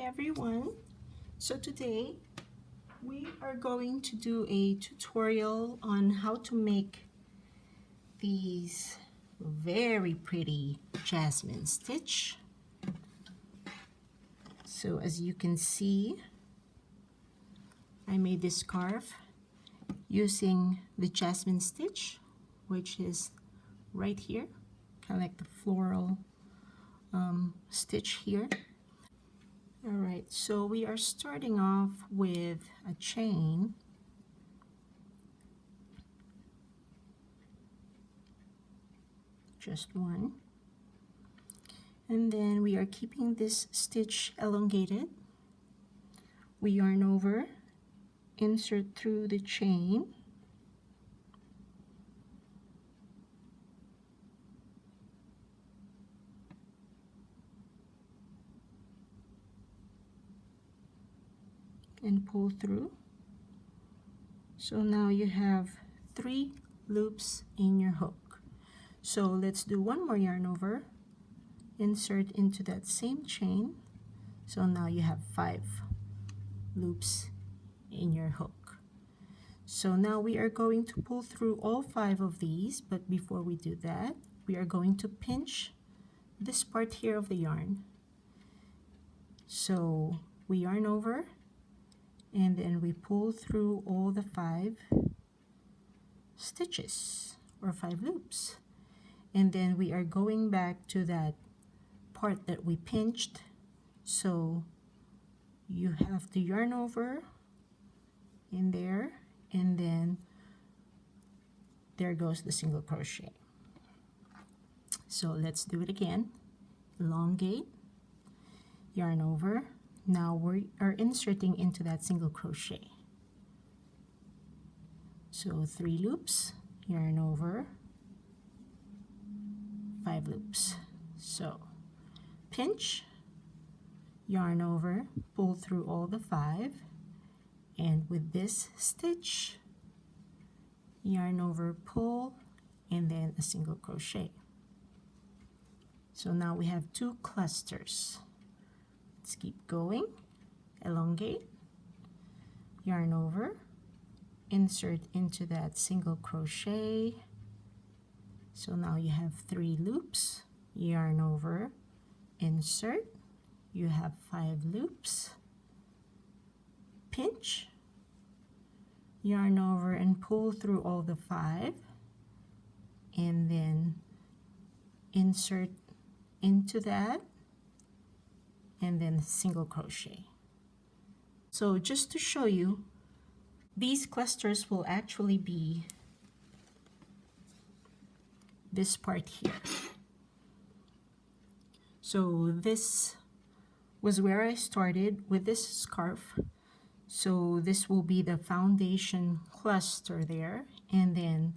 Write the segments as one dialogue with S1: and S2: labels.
S1: everyone. So today we are going to do a tutorial on how to make these very pretty jasmine stitch. So as you can see, I made this scarf using the jasmine stitch, which is right here, kind of like the floral stitch here. All right, so we are starting off with a chain. Just one. And then we are keeping this stitch elongated. We yarn over, insert through the chain, and pull through. So now you have 3 loops in your hook. So let's do one more yarn over, insert into that same chain. So now you have 5 loops in your hook. So now we are going to pull through all 5 of these, but before we do that, we are going to pinch this part here of the yarn. So we yarn over, and then we pull through all the 5 stitches or 5 loops, and then we are going back to that part that we pinched. So you have to yarn over in there, and then there goes the single crochet. So let's do it again. Elongate, yarn over. Now we are inserting into that single crochet. So 3 loops, yarn over, 5 loops. So pinch, yarn over, pull through all the 5, and with this stitch, yarn over, pull, and then a single crochet. So now we have 2 clusters. Let's keep going. Elongate, yarn over, insert into that single crochet. So now you have 3 loops, yarn over, insert, you have 5 loops, pinch, yarn over and pull through all the 5, and then insert into that, and then single crochet. So just to show you, these clusters will actually be this part here. So this was where I started with this scarf. So this will be the foundation cluster there, and then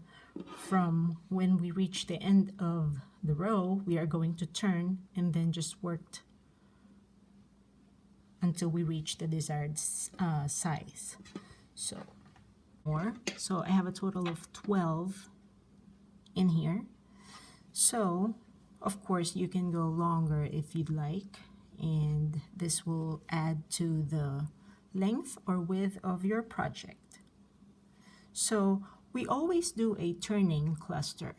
S1: from when we reach the end of the row, we are going to turn and then just work until we reach the desired size. So I have a total of 12 in here. So of course you can go longer if you'd like, and this will add to the length or width of your project. So we always do a turning cluster.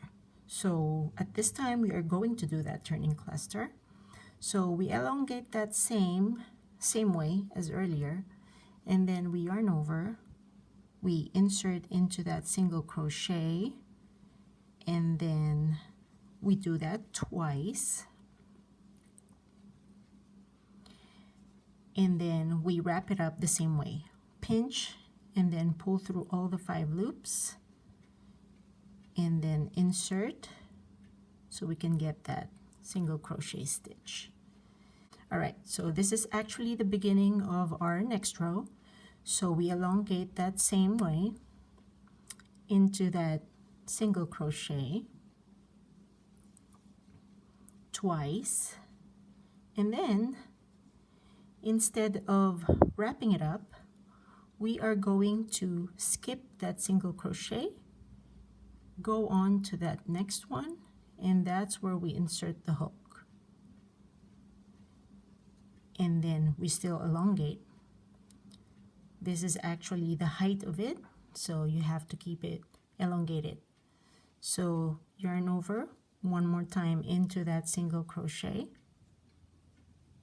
S1: So at this time we are going to do that turning cluster. So we elongate that same way as earlier, and then we yarn over, we insert into that single crochet, and then we do that twice, and then we wrap it up the same way. Pinch and then pull through all the 5 loops, and then insert so we can get that single crochet stitch. All right, so this is actually the beginning of our next row. So we elongate that same way into that single crochet twice, and then instead of wrapping it up, we are going to skip that single crochet, go on to that next one, and that's where we insert the hook. and then we still elongate. This is actually the height of it, so you have to keep it elongated. So yarn over one more time into that single crochet.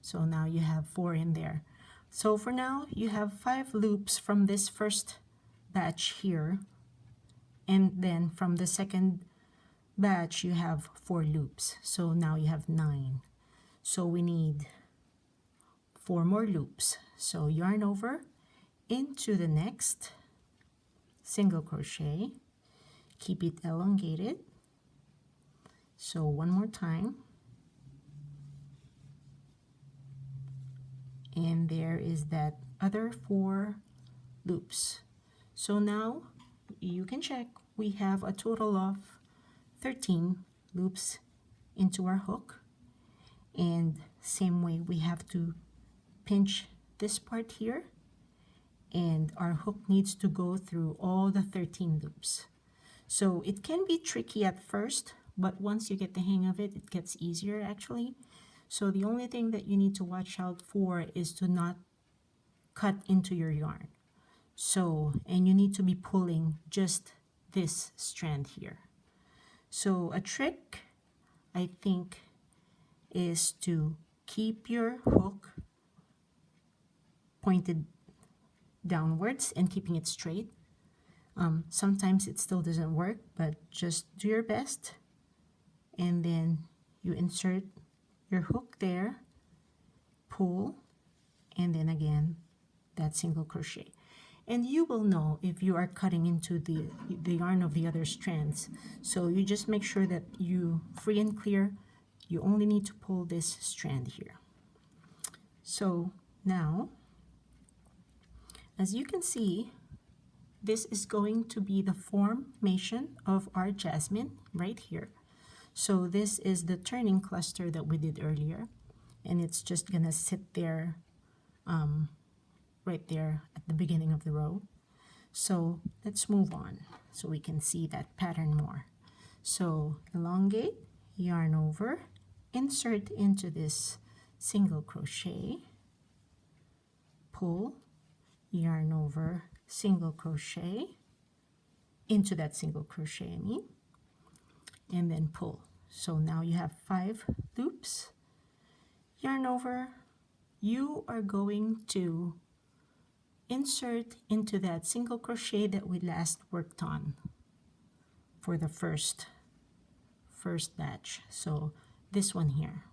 S1: So now you have 4 in there. So for now you have 5 loops from this first batch here, and then from the second batch you have 4 loops. So now you have 9. So we need 4 more loops. So yarn over into the next single crochet, keep it elongated. So one more time, and there is that other 4 loops. So now you can check, we have a total of 13 loops into our hook, and same way we have to pinch this part here, and our hook needs to go through all the 13 loops. So it can be tricky at first, but once you get the hang of it, it gets easier actually. So the only thing that you need to watch out for is to not cut into your yarn. So, and you need to be pulling just this strand here. So a trick, I think, is to keep your hook pointed downwards and keeping it straight. Sometimes it still doesn't work, but just do your best. And then you insert your hook there, pull, and then again that single crochet. And you will know if you are cutting into the yarn of the other strands. So you just make sure that you free and clear. You only need to pull this strand here. So now, as you can see, this is going to be the formation of our jasmine right here. So this is the turning cluster that we did earlier, and it's just gonna sit there right there at the beginning of the row. So let's move on so we can see that pattern more. So elongate, yarn over, insert into this single crochet, pull, yarn over, single crochet into that single crochet, and then pull. So now you have 5 loops, yarn over. You are going to insert into that single crochet that we last worked on for the first batch. So this one here.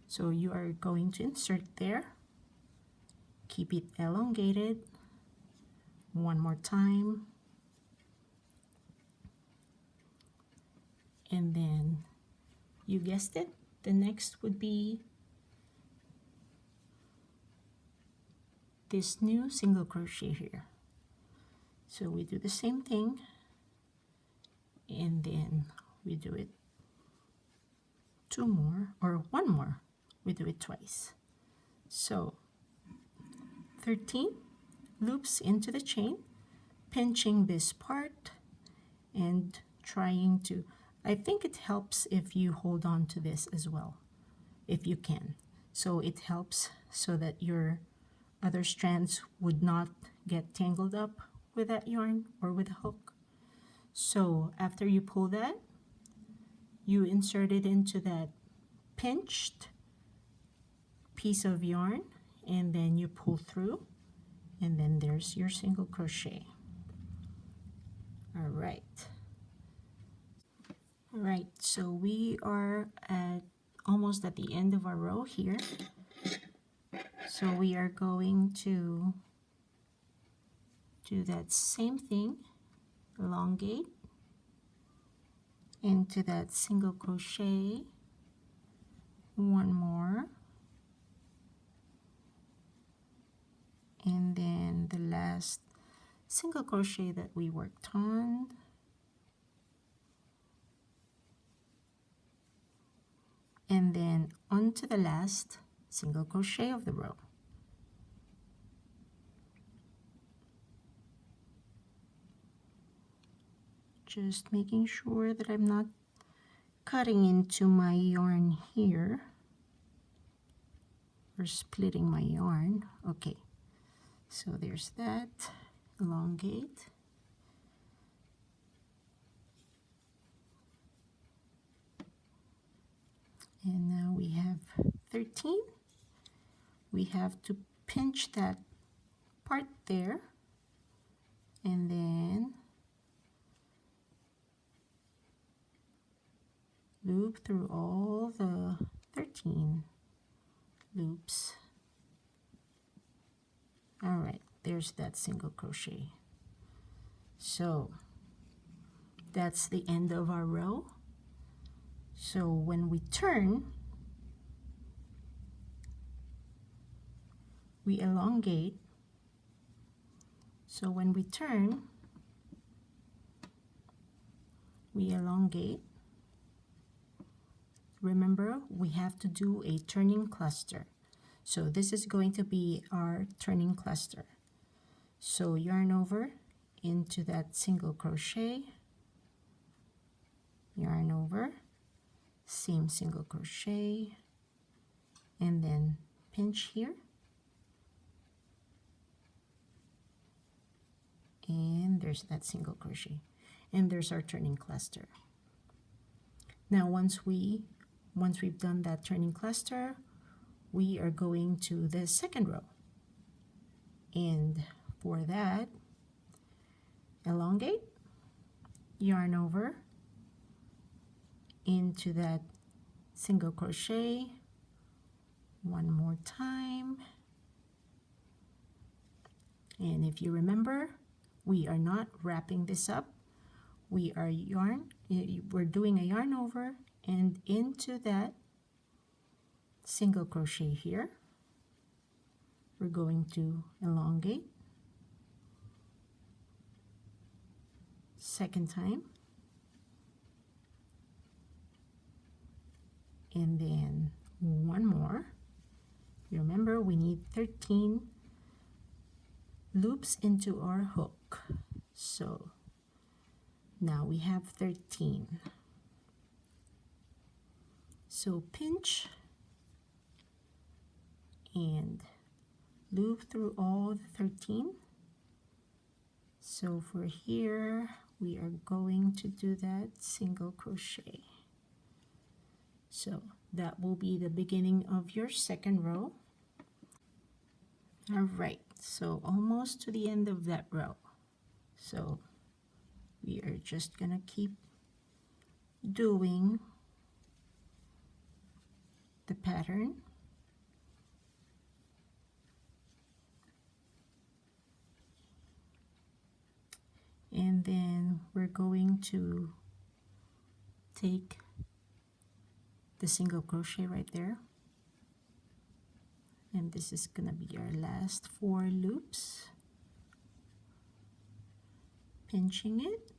S1: So you are going to insert there, keep it elongated one more time, and then you guessed it, the next would be this new single crochet here. So we do the same thing, and then we do it 2 more or 1 more. We do it twice. So 13 loops into the chain, pinching this part and trying to, I think it helps if you hold on to this as well, if you can. So it helps so that your other strands would not get tangled up with that yarn or with the hook. So after you pull that, you insert it into that pinched piece of yarn, and then you pull through, and then there's your single crochet. All right, so we are almost at the end of our row here. So we are going to do that same thing, elongate into that single crochet, 1 more, and then the last single crochet that we worked on, and then onto the last single crochet of the row. Just making sure that I'm not cutting into my yarn here. for splitting my yarn. Okay, so there's that. Elongate. And now we have 13. We have to pinch that part there, and then loop through all the 13 loops. All right, there's that single crochet. So that's the end of our row. So when we turn, we elongate. So when we turn, we elongate. Remember, we have to do a turning cluster. So this is going to be our turning cluster. So yarn over into that single crochet, yarn over, same single crochet, and then pinch here, and there's that single crochet, and there's our turning cluster. Now once we've done that turning cluster, we are going to the second row, and for that, elongate, yarn over into that single crochet one more time, and if you remember, we are not wrapping this up. We're doing a yarn over and into that single crochet here. We're going to elongate, second time, and then one more. Remember, we need 13 loops into our hook. So now we have 13. So pinch and loop through all the 13. So for here, we are going to do that single crochet. So that will be the beginning of your second row. All right, so almost to the end of that row. So we are just gonna keep doing the pattern. And then we're going to take the single crochet right there, and this is gonna be our last 4 loops, pinching it,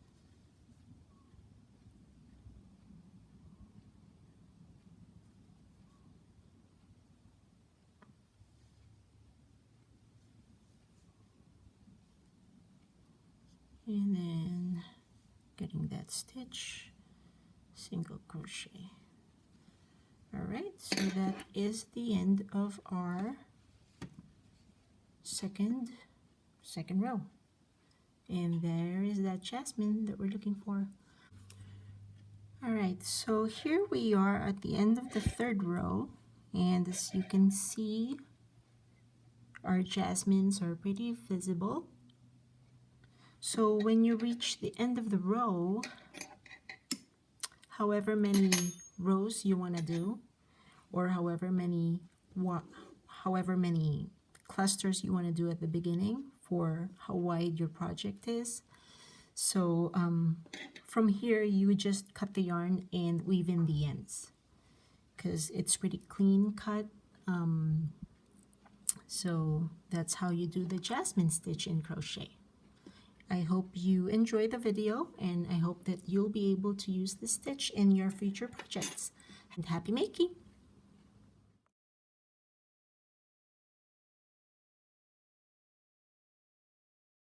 S1: and then getting that stitch, single crochet. All right, so that is the end of our second row. And there is that Jasmine that we're looking for. All right, so here we are at the end of the third row, and as you can see, our jasmines are pretty visible. So when you reach the end of the row, however many rows you want to do, or however many clusters you want to do at the beginning for how wide your project is. So from here, you would just cut the yarn and weave in the ends because it's pretty clean cut. So that's how you do the Jasmine stitch in crochet. I hope you enjoy the video, and I hope that you'll be able to use this stitch in your future projects. And happy making!